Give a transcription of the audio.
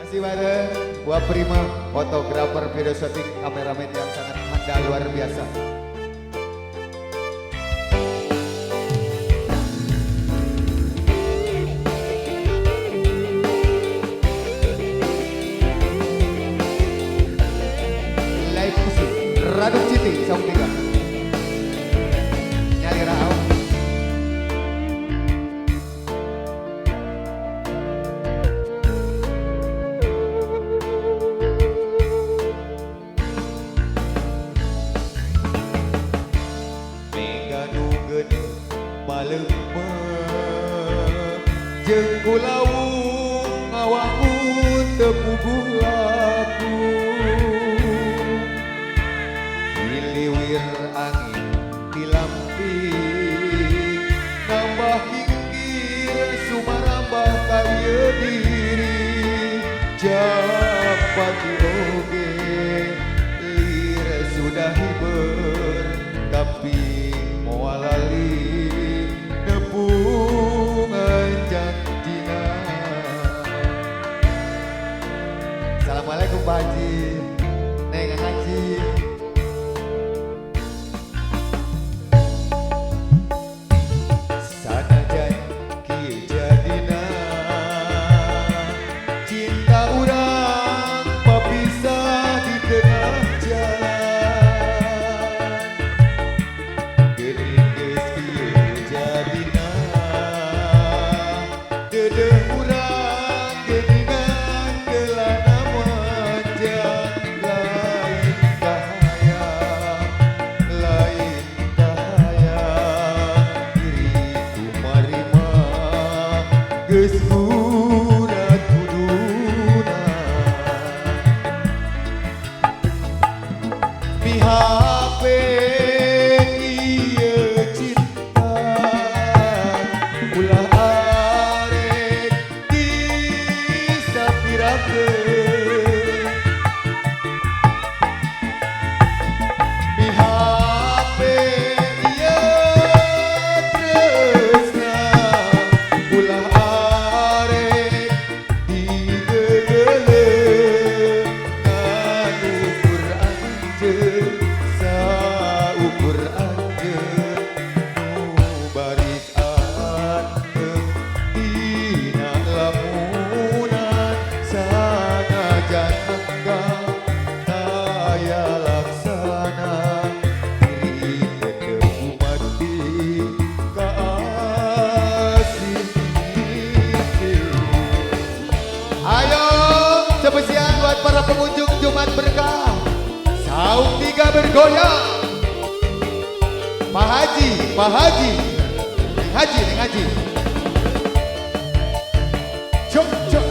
Masih bareng buat Prima, fotografer, video shooting, kameramen yang sangat handal luar biasa. Live musik, Raduk Citi, Saung Tiga. Nyali Rao. Jeung kulau ngawangu tepuguh laku diliwir angin dilamping nambah hinggir sumarambah kaya diri japati oge lir sudah hiber tapi moal lali nepungan jantina. Assalamualaikum Pak Haji, Neng Haji. Sanajan kieu jadina cinta urang papisah di tengah jalan. Geuning geus kieu jadina dedeh urang geuningan kelana manjang lain kahaya diri kumarima geus burat kuduna mihape ieu cinta ulah arek disapirakeun mihape ieu tresna ulah arek digegeleun nganukur anjeun saukur anjeun nu baris anteng dina lamunan sanajan enggang daya laksana diri tetep mati kaasih. Ayo spesial buat para pengunjung Jumat Berkah Saung Tiga bergoyang. Pak Haji, Pak Haji, Neng Haji, Neng Haji. Cok, cok.